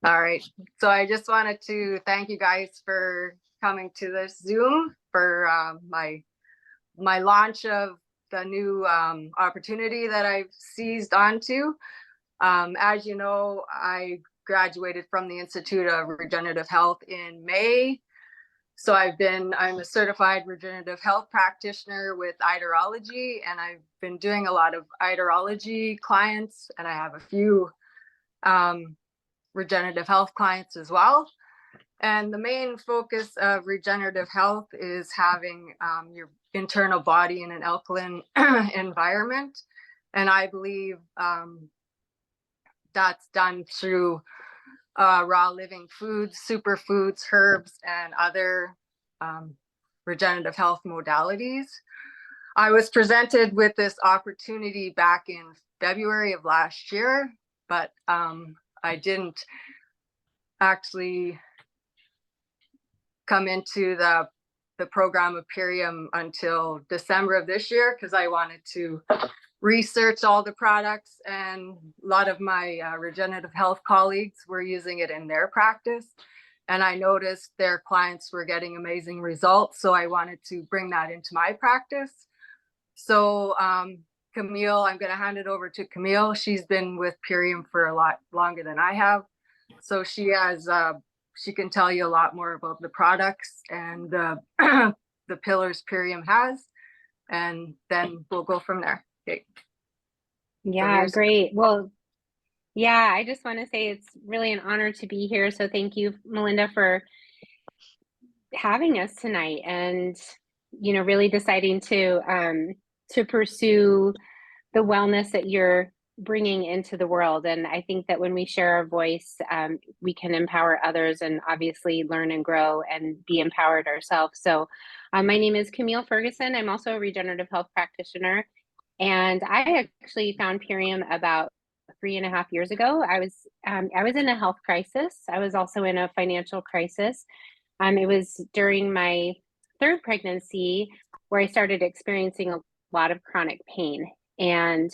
All right. So I just wanted to thank you guys for coming to this Zoom for my launch of the new opportunity that I've seized onto. As you know, I graduated from the Institute of Regenerative Health in May. So I'm a certified regenerative health practitioner with iderology, and I've been doing a lot of iderology clients, and I have a few regenerative health clients as well. And the main focus of regenerative health is having your internal body in an alkaline environment. And I believe that's done through raw living foods, superfoods, herbs, and other regenerative health modalities. I was presented with this opportunity back in February of last year, but I didn't actually come into the program of Purium until December of this year because I wanted to research all the products, and a lot of my regenerative health colleagues were using it in their practice, and I noticed their clients were getting amazing results, so I wanted to bring that into my practice. So Camille, I'm going to hand it over to Camille. She's been with Purium for a lot longer than I have, so she can tell you a lot more about the products and the pillars Purium has, and then we'll go from there. Okay. Yeah, great. Well, yeah, I just want to say it's really an honor to be here. So thank you, Melinda, for having us tonight and, really deciding to pursue the wellness that you're bringing into the world. And I think that when we share our voice, we can empower others and obviously learn and grow and be empowered ourselves. So my name is Camille Ferguson. I'm also a regenerative health practitioner. And I actually found Purium about 3.5 years ago. I was in a health crisis. I was also in a financial crisis. It was during my third pregnancy where I started experiencing a lot of chronic pain. And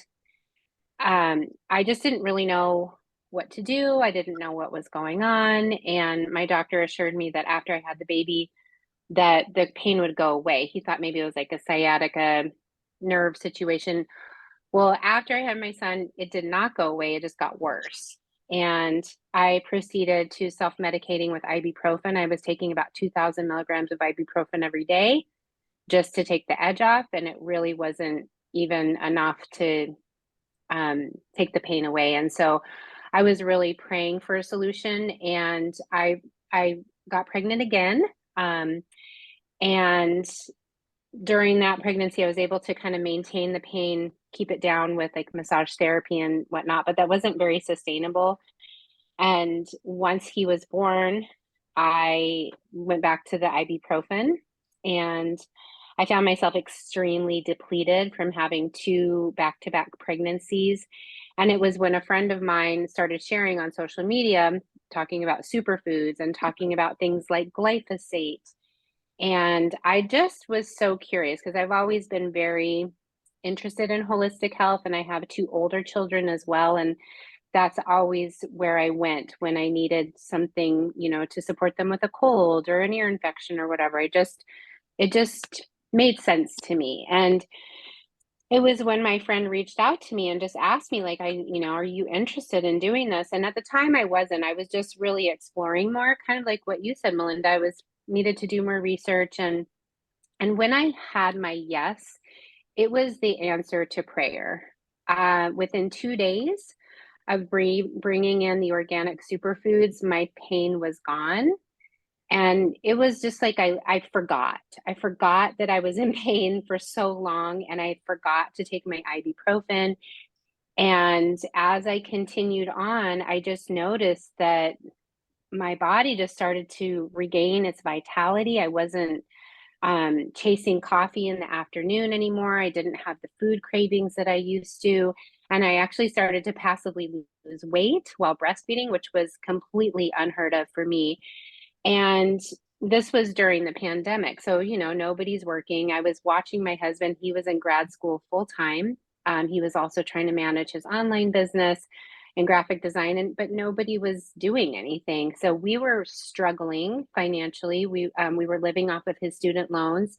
I just didn't really know what to do. I didn't know what was going on. And my doctor assured me that after I had the baby, that the pain would go away. He thought maybe it was like a sciatica nerve situation. Well, after I had my son, it did not go away. It just got worse. And I proceeded to self-medicating with ibuprofen. I was taking about 2,000 milligrams of ibuprofen every day just to take the edge off. And it really wasn't even enough to take the pain away. And so I was really praying for a solution, and I got pregnant again. And during that pregnancy, I was able to kind of maintain the pain, keep it down with like massage therapy and whatnot, but that wasn't very sustainable. And once he was born, I went back to the ibuprofen, and I found myself extremely depleted from having 2 back-to-back pregnancies. And it was when a friend of mine started sharing on social media, talking about superfoods and talking about things like glyphosate. And I just was so curious because I've always been very interested in holistic health, and I have 2 older children as well. And that's always where I went when I needed something, to support them with a cold or an ear infection or whatever. It just made sense to me. And it was when my friend reached out to me and just asked me, like, are you interested in doing this? And at the time I wasn't. I was just really exploring more, kind of like what you said, Melinda. I was needed to do more research. And when I had my yes, it was the answer to prayer. Within 2 days of bringing in the organic superfoods, my pain was gone. And it was just like I forgot that I was in pain for so long, and I forgot to take my ibuprofen. And as I continued on, I just noticed that my body just started to regain its vitality. I wasn't chasing coffee in the afternoon anymore. I didn't have the food cravings that I used to. And I actually started to passively lose weight while breastfeeding, which was completely unheard of for me. And this was during the pandemic. So, nobody's working. I was watching my husband. He was in grad school full time. He was also trying to manage his online business. in graphic design, but nobody was doing anything. So we were struggling financially. We were living off of his student loans,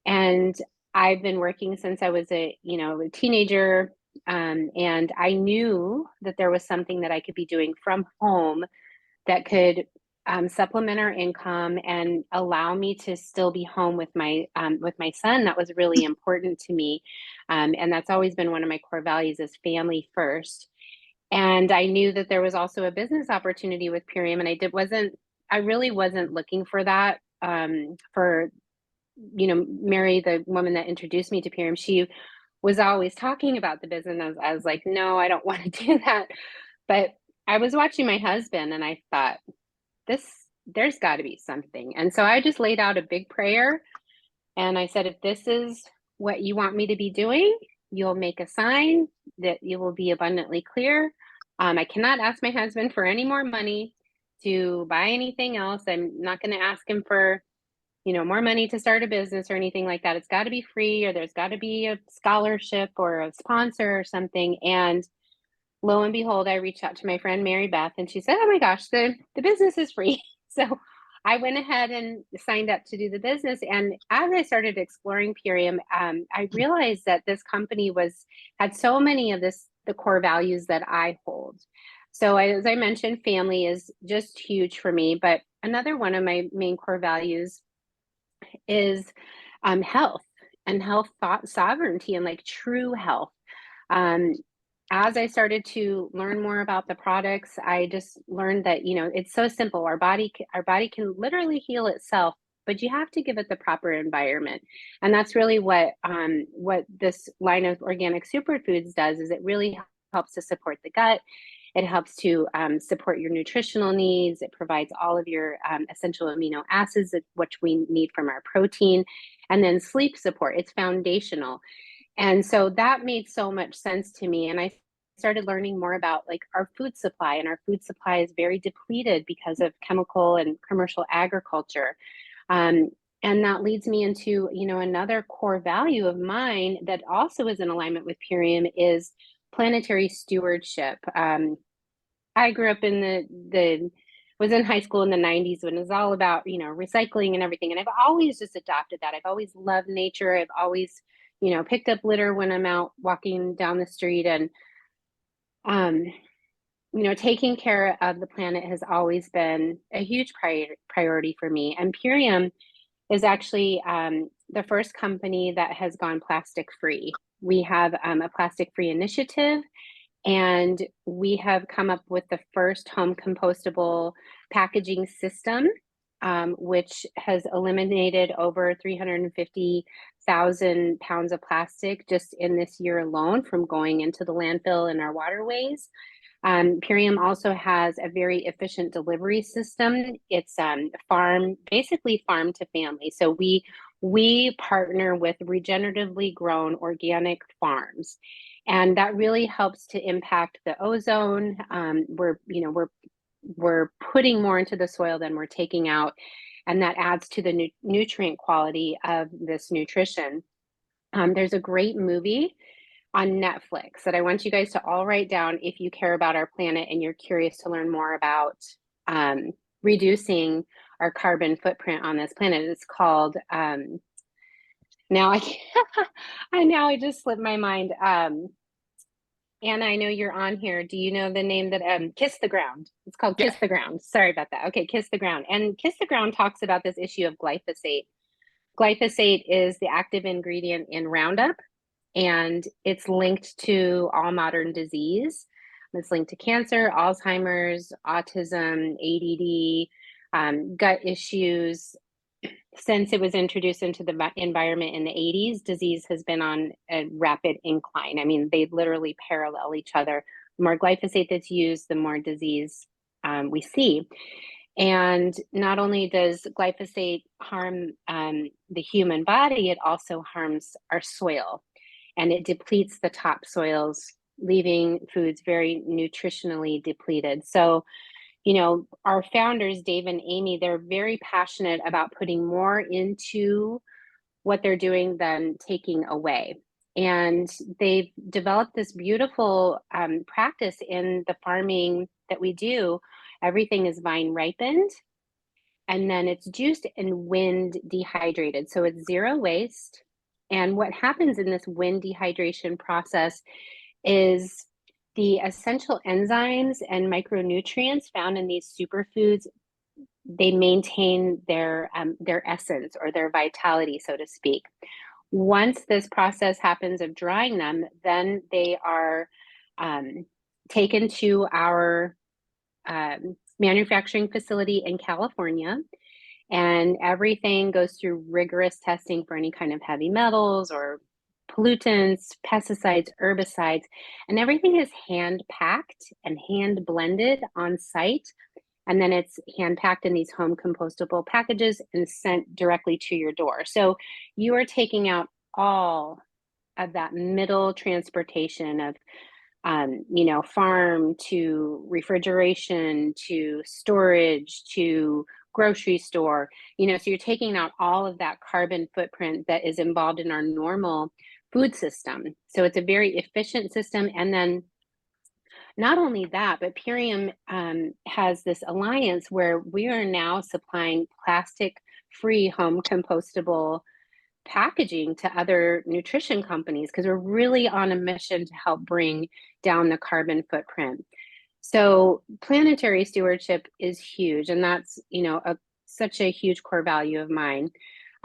and I've been working since I was a teenager. And I knew that there was something that I could be doing from home that could supplement our income and allow me to still be home with my son. That was really important to me, and that's always been one of my core values: is family first. And I knew that there was also a business opportunity with Purium, and I really wasn't looking for that. For Mary, the woman that introduced me to Purium, she was always talking about the business. I was like, no, I don't want to do that. But I was watching my husband, and I thought, there's got to be something. And so I just laid out a big prayer, and I said, if this is what you want me to be doing, you'll make a sign that you will be abundantly clear. I cannot ask my husband for any more money to buy anything else. I'm not going to ask him for more money to start a business or anything like that. It's got to be free, or there's got to be a scholarship or a sponsor or something. And lo and behold, I reached out to my friend Mary Beth, and she said, oh my gosh, the business is free. So I went ahead and signed up to do the business. And as I started exploring Purium, I realized that this company had so many of the core values that I hold. So as I mentioned, family is just huge for me. But another one of my main core values is health, and health thought sovereignty, and like true health. Um, as I started to learn more about the products, I just learned that it's so simple. Our body can literally heal itself, but you have to give it the proper environment. And that's really what this line of organic superfoods does. Is it really helps to support the gut. It helps to support your nutritional needs. It provides all of your essential amino acids, which we need from our protein, and then sleep support. It's foundational. And so that made so much sense to me. And I started learning more about like our food supply, and our food supply is very depleted because of chemical and commercial agriculture. And that leads me into, another core value of mine that also is in alignment with Purium is planetary stewardship. I grew up was in high school in the 90s when it was all about, recycling and everything. And I've always just adopted that. I've always loved nature. I've always, picked up litter when I'm out walking down the street. And, taking care of the planet has always been a huge priority for me. And Purium is actually the first company that has gone plastic free. We have a plastic free initiative, and we have come up with the first home compostable packaging system, which has eliminated over 350,000 pounds of plastic just in this year alone from going into the landfill in our waterways. Purium also has a very efficient delivery system. It's basically farm to family. So we partner with regeneratively grown organic farms, and that really helps to impact the ozone. We're putting more into the soil than we're taking out, and that adds to the nutrient quality of this nutrition. There's a great movie on Netflix that I want you guys to all write down if you care about our planet and you're curious to learn more about reducing our carbon footprint on this planet. It's called now I just slipped my mind. Anna, I know you're on here. Do you know the name that Kiss the Ground? It's called Kiss the Ground. Sorry about that. Okay, Kiss the Ground. And Kiss the Ground talks about this issue of glyphosate. Glyphosate is the active ingredient in Roundup, and it's linked to all modern disease. It's linked to cancer, Alzheimer's, autism, ADD, gut issues. Since it was introduced into the environment in the 80s, disease has been on a rapid incline. I mean, they literally parallel each other. The more glyphosate that's used, the more disease we see. And not only does glyphosate harm the human body, it also harms our soil, and it depletes the topsoils, leaving foods very nutritionally depleted. So, our founders, Dave and Amy, they're very passionate about putting more into what they're doing than taking away. And they've developed this beautiful practice in the farming that we do. Everything is vine ripened, and then it's juiced and wind dehydrated. So it's zero waste. And what happens in this wind dehydration process is the essential enzymes and micronutrients found in these superfoods, they maintain their essence or their vitality, so to speak. Once this process happens of drying them, then they are taken to our manufacturing facility in California, and everything goes through rigorous testing for any kind of heavy metals or pollutants, pesticides, herbicides, and everything is hand packed and hand blended on site. And then it's hand packed in these home compostable packages and sent directly to your door. So you are taking out all of that middle transportation of farm to refrigeration to storage to grocery store, so you're taking out all of that carbon footprint that is involved in our normal food system. So it's a very efficient system. And then not only that, but Purium has this alliance where we are now supplying plastic free home compostable packaging to other nutrition companies because we're really on a mission to help bring down the carbon footprint. So planetary stewardship is huge, and that's such a huge core value of mine.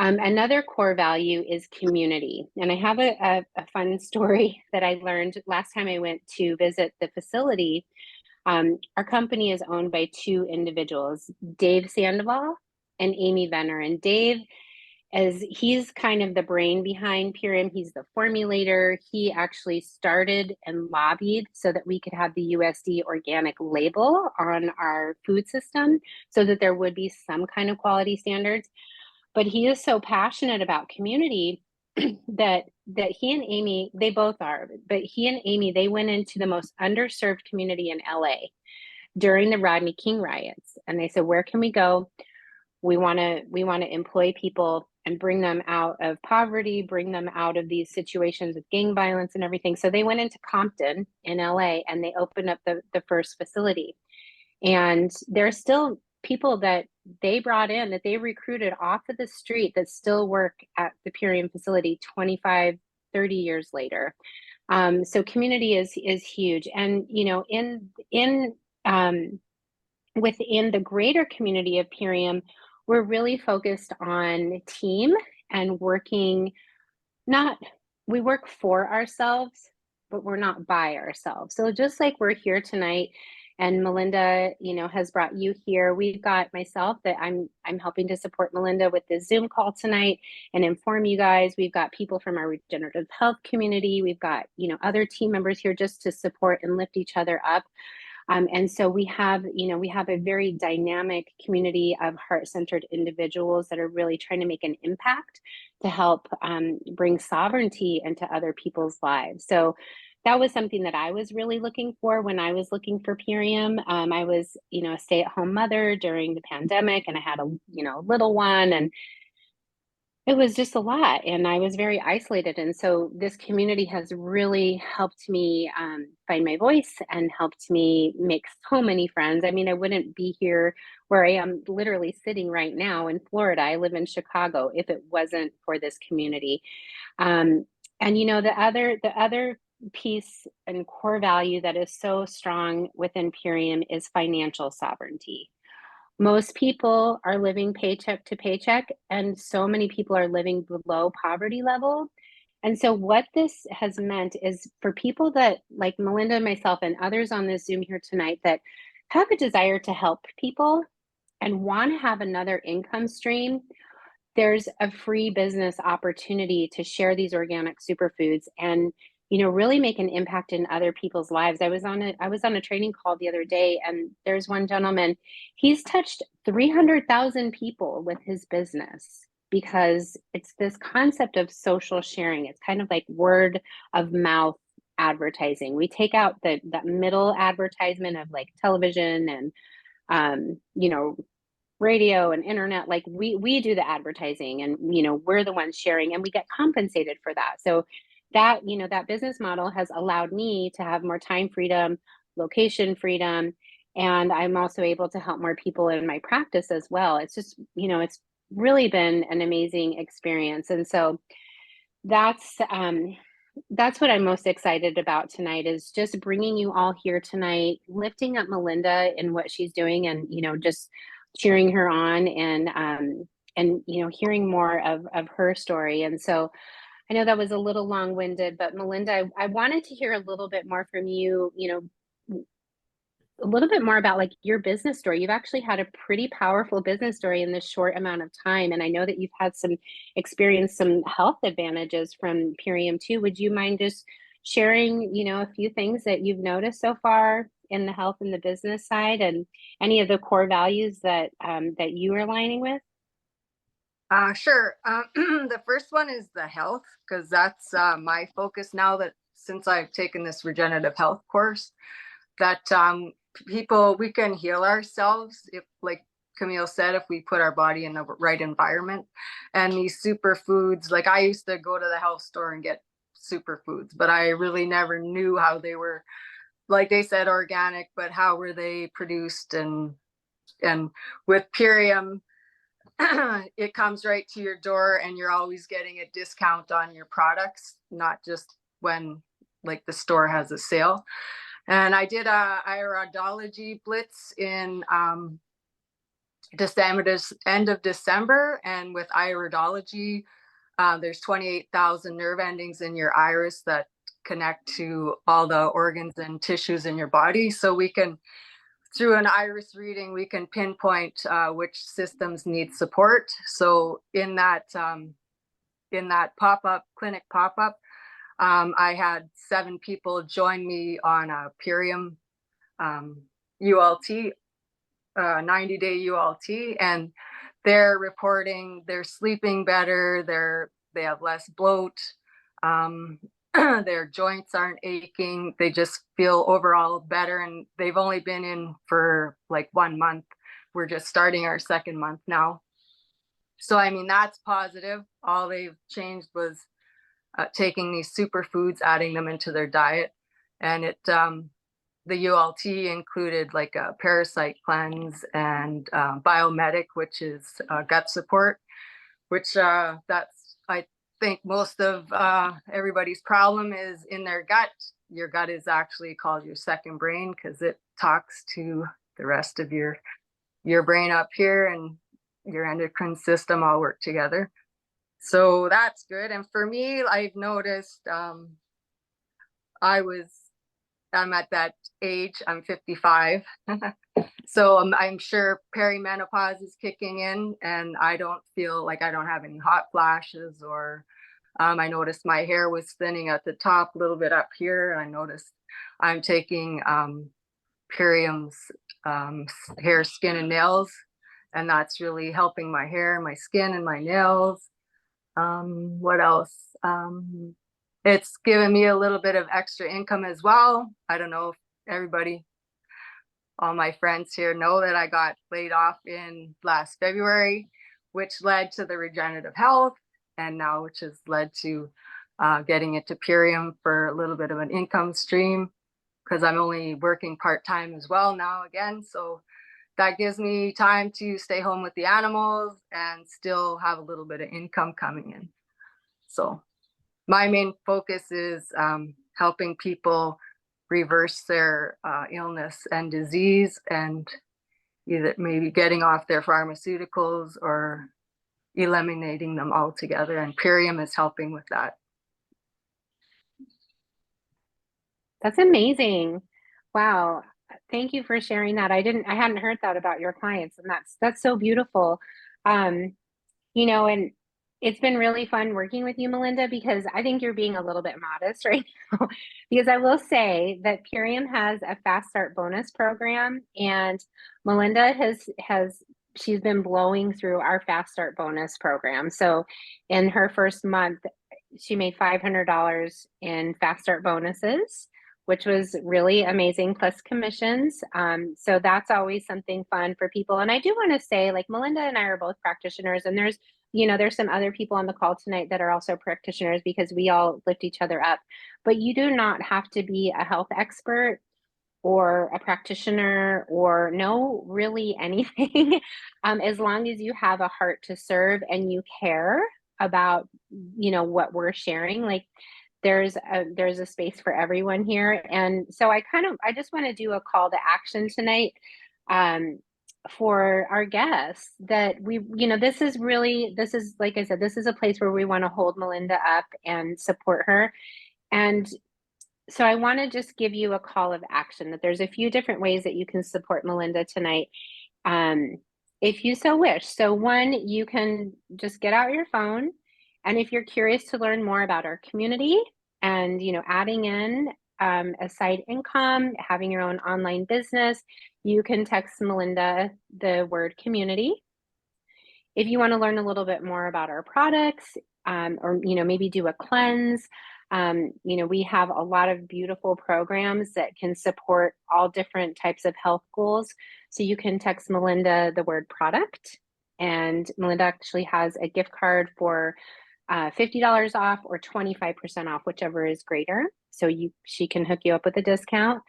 Another core value is community, and I have a fun story that I learned last time I went to visit the facility. Our company is owned by two individuals, Dave Sandoval and Amy Venner, and Dave, as he's kind of the brain behind Purium. He's the formulator. He actually started and lobbied so that we could have the USD organic label on our food system so that there would be some kind of quality standards. But he is so passionate about community that he and Amy, they both are, but he and Amy, they went into the most underserved community in LA during the Rodney King riots. And they said, where can we go? We want to employ people and bring them out of poverty, bring them out of these situations of gang violence and everything. So they went into Compton in LA and they opened up the first facility. And there's still people that they brought in, that they recruited off of the street, that still work at the Purium facility 25, 30 years later. So community is huge. And within the greater community of Purium, we're really focused on team and we work for ourselves, but we're not by ourselves. So just like we're here tonight and Melinda, has brought you here, we've got myself that I'm helping to support Melinda with this Zoom call tonight and inform you guys. We've got people from our regenerative health community. We've got, other team members here just to support and lift each other up. And so we have a very dynamic community of heart-centered individuals that are really trying to make an impact to help bring sovereignty into other people's lives. So that was something that I was really looking for when I was looking for Purium. I was, a stay-at-home mother during the pandemic, and I had a little one, and it was just a lot, and I was very isolated. And so this community has really helped me find my voice and helped me make so many friends. I mean, I wouldn't be here where I am literally sitting right now in Florida. I live in Chicago if it wasn't for this community. And the other piece and core value that is so strong within Purium is financial sovereignty. Most people are living paycheck to paycheck, and so many people are living below poverty level. And so what this has meant is for people that, like Melinda, myself, and others on this Zoom here tonight, that have a desire to help people and want to have another income stream, there's a free business opportunity to share these organic superfoods and really make an impact in other people's lives. I was on a training call the other day, and there's one gentleman, he's touched 300,000 people with his business because it's this concept of social sharing. It's kind of like word of mouth advertising. We take out that middle advertisement of like television and radio and internet. Like we do the advertising, and we're the ones sharing, and we get compensated for that. So that, you know, that business model has allowed me to have more time freedom, location freedom, and I'm also able to help more people in my practice as well. It's just, you know, it's really been an amazing experience. And so that's that's what I'm most excited about tonight, is just bringing you all here tonight, lifting up Melinda and what she's doing, and you know, just cheering her on, and you know, hearing more of her story. And so I know that was a little long-winded, but Melinda, I wanted to hear a little bit more from you, you know, a little bit more about like your business story. You've actually had a pretty powerful business story in this short amount of time. And I know that you've had some experience, some health advantages from Purium too. Would you mind just sharing, you know, a few things that you've noticed so far in the health and the business side, and any of the core values that that you are aligning with? Sure. The first one is the health, because that's my focus now, that since I've taken this regenerative health course, that people, we can heal ourselves if, like Camille said, if we put our body in the right environment. And these superfoods, like I used to go to the health store and get superfoods, but I really never knew how they were, like they said, organic, but how were they produced? And with Purium, it comes right to your door, and you're always getting a discount on your products, not just when like the store has a sale. And I did a iridology blitz in December, end of December. And with iridology, there's 28,000 nerve endings in your iris that connect to all the organs and tissues in your body. So we can, through an iris reading, we can pinpoint which systems need support. So in that pop-up clinic pop-up, I had 7 people join me on a Purium ULT, 90-day ULT, and they're reporting they're sleeping better, they have less bloat, their joints aren't aching, they just feel overall better, and they've only been in for like 1 month. We're just starting our 2nd month now. So I mean, that's positive. All they've changed was taking these superfoods, adding them into their diet. And the ULT included like a parasite cleanse and biomedic, which is gut support, which that's, I think most of everybody's problem is in their gut. Your gut is actually called your second brain, because it talks to the rest of your brain up here, and your endocrine system all work together. So that's good. And for me, I've noticed I'm at that age, I'm 55. So I'm sure perimenopause is kicking in, and I don't feel like I don't have any hot flashes, or I noticed my hair was thinning at the top, a little bit up here. I noticed I'm taking Purium's hair, skin, and nails, and that's really helping my hair, my skin, and my nails. What else? It's given me a little bit of extra income as well. I don't know if everybody, all my friends here know that I got laid off in last February, which led to the regenerative health, and now which has led to getting into Purium for a little bit of an income stream, because I'm only working part-time as well now again. So that gives me time to stay home with the animals and still have a little bit of income coming in. So my main focus is helping people reverse their illness and disease, and either maybe getting off their pharmaceuticals or eliminating them altogether. And Purium is helping with that. That's amazing. Wow. Thank you for sharing that. I hadn't heard that about your clients, and that's so beautiful. Um, you know, and it's been really fun working with you, Melinda, because I think you're being a little bit modest right now. Because I will say that Purium has a fast start bonus program, and Melinda has she's been blowing through our fast start bonus program. So in her first month, she made $500 in fast start bonuses, which was really amazing, plus commissions. So that's always something fun for people. And I do want to say, like, Melinda and I are both practitioners, and there's some other people on the call tonight that are also practitioners because we all lift each other up. But you do not have to be a health expert or a practitioner or know really anything, as long as you have a heart to serve and you care about, what we're sharing. Like, there's a space for everyone here. And so I just want to do a call to action tonight, for our guests, that this is like I said, this is a place where we want to hold Melinda up and support her. And so I want to just give you a call of action, that there's a few different ways that you can support Melinda tonight, if you so wish. So one, you can just get out your phone, and if you're curious to learn more about our community and, adding in a side income, having your own online business, you can text Melinda the word community. If you want to learn a little bit more about our products, or maybe do a cleanse, we have a lot of beautiful programs that can support all different types of health goals. So you can text Melinda the word product, and Melinda actually has a gift card for $50 off or 25% off, whichever is greater. So she can hook you up with a discount.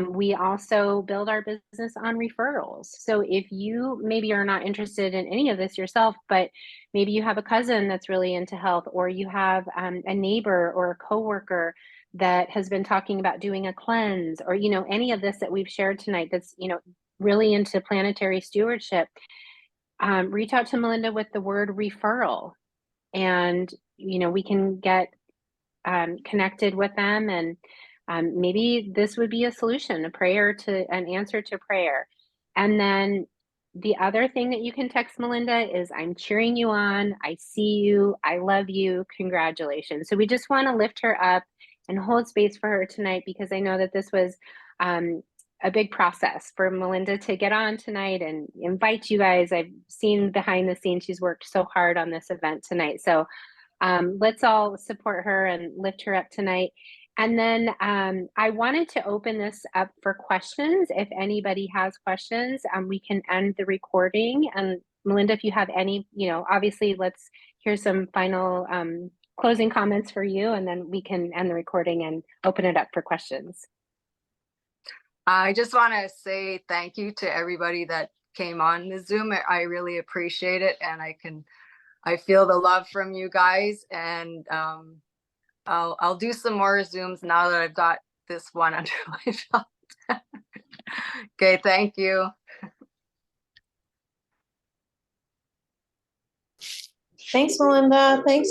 We also build our business on referrals. So if you maybe are not interested in any of this yourself, but maybe you have a cousin that's really into health, or you have a neighbor or a coworker that has been talking about doing a cleanse, or any of this that we've shared tonight that's really into planetary stewardship, reach out to Melinda with the word referral, and we can get connected with them, and maybe this would be a solution, an answer to prayer. And then the other thing that you can text Melinda is, I'm cheering you on, I see you, I love you, congratulations. So we just want to lift her up and hold space for her tonight, because I know that this was a big process for Melinda to get on tonight and invite you guys. I've seen behind the scenes, she's worked so hard on this event tonight. So let's all support her and lift her up tonight. And then I wanted to open this up for questions. If anybody has questions, we can end the recording. And Melinda, if you have any, obviously let's hear some final closing comments for you, and then we can end the recording and open it up for questions. I just want to say thank you to everybody that came on the Zoom. I really appreciate it, and I feel the love from you guys, and I'll do some more Zooms now that I've got this one under my belt. Okay, thank you. Thanks, Melinda. Thanks.